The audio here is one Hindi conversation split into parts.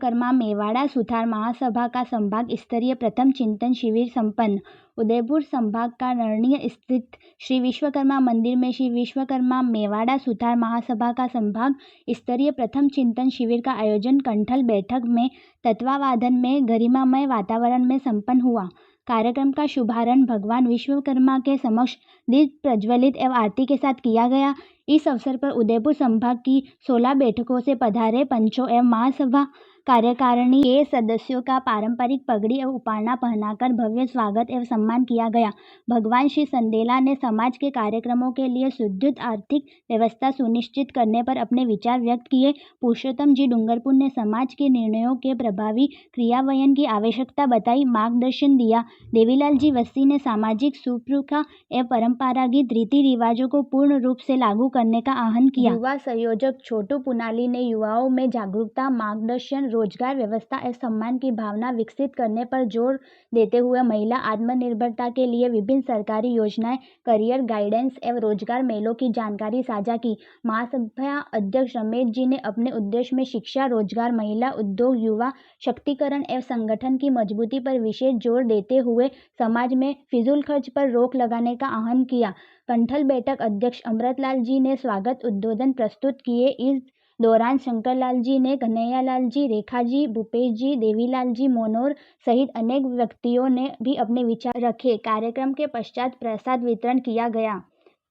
विश्वकर्मा मेवाड़ा सुथार महासभा का संभाग स्तरीय प्रथम चिंतन शिविर संपन्न। उदयपुर संभाग का नरणी स्थित श्री विश्वकर्मा मंदिर में श्री विश्वकर्मा मेवाड़ा सुथार महासभा का संभाग स्तरीय प्रथम चिंतन शिविर का आयोजन कंठल बैठक में तत्वावधान में गरिमामय वातावरण में संपन्न हुआ। कार्यक्रम का शुभारंभ भगवान विश्वकर्मा के समक्ष दीप प्रज्वलित एवं आरती के साथ किया गया। इस अवसर पर उदयपुर संभाग की 16 बैठकों से पधारे पंचों एवं महासभा कार्यकारिणी के सदस्यों का पारंपरिक पगड़ी एवं उपारना पहनाकर भव्य स्वागत एवं सम्मान किया गया। भगवान श्री संदेला ने समाज के कार्यक्रमों के लिए सुदृढ़ आर्थिक व्यवस्था सुनिश्चित करने पर अपने विचार व्यक्त किए। पुरुषोत्तम जी डूंगरपुर ने समाज के निर्णयों के प्रभावी क्रियान्वयन की आवश्यकता बताई, मार्गदर्शन दिया। देवीलाल जी वस्ती ने सामाजिक सुप्रथा एवं परंपरागत रीति रिवाजों को पूर्ण रूप से लागू करने का आह्वान किया। युवा संयोजक छोटू पुनाली ने युवाओं में जागरूकता, मार्गदर्शन, रोजगार व्यवस्था एवं सम्मान की भावना विकसित करने पर जोर देते हुए महिला आत्मनिर्भरता के लिए विभिन्न सरकारी योजनाएं, करियर गाइडेंस एवं रोजगार मेलों की जानकारी साझा की। महासभा अध्यक्ष रमेश जी ने अपने उद्देश्य में शिक्षा, रोजगार, महिला उद्योग, युवा शक्तिकरण एवं संगठन की मजबूती पर विशेष जोर देते हुए समाज में फिजूल खर्च पर रोक लगाने का आह्वान किया। कंठल बैठक अध्यक्ष अमृतलाल जी ने स्वागत उद्बोधन प्रस्तुत किए। इस दौरान शंकरलाल जी ने, कन्हैयालाल जी, रेखा जी, भूपेश जी, देवीलाल जी मोनोर सहित अनेक व्यक्तियों ने भी अपने विचार रखे। कार्यक्रम के पश्चात प्रसाद वितरण किया गया।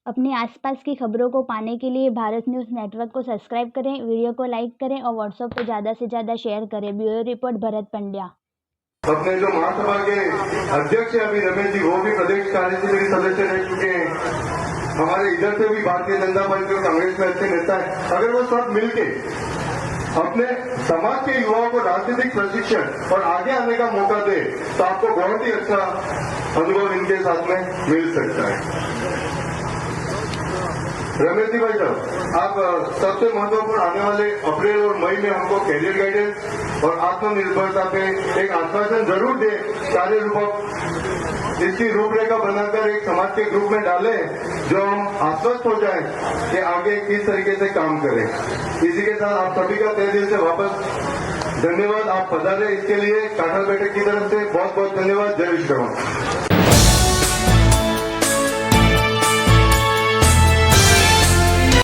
अपने आसपास की खबरों को पाने के लिए भारत न्यूज़ नेटवर्क को सब्सक्राइब करें, वीडियो को लाइक करें और व्हाट्सएप पर ज़्यादा से ज़्यादा शेयर करें। Bureau report Bharat Pandya. अपने जो महासभा के अध्यक्ष है अभी रमेश जी, वो भी प्रदेश कार्यसमिति सदस्य रह चुके हैं। हमारे इधर से भी भारतीय जनता पार्टी और कांग्रेस में अच्छे नेता है। अगर वो सब मिलके अपने समाज के युवाओं को राजनीतिक प्रशिक्षण और आगे आने का मौका दे तो आपको बहुत ही अच्छा अनुभव इनके साथ में मिल सकता है। रमेश जी भाई साहब, आप सबसे महत्वपूर्ण आने वाले अप्रैल और मई में हमको कैरियर गाइडेंस और आत्मनिर्भरता पे एक आश्वासन जरूर दे। कार्य रूप इसकी रूपरेखा बनाकर एक समाज के ग्रुप में डालें जो हम आश्वस्त हो जाएं कि आगे किस तरीके से काम करें। इसी के साथ आप सभी का तहे दिल से वापस धन्यवाद। आप पधारे इसके लिए काठल बैठक की तरफ से बहुत बहुत धन्यवाद। जय विश्वकर्मा।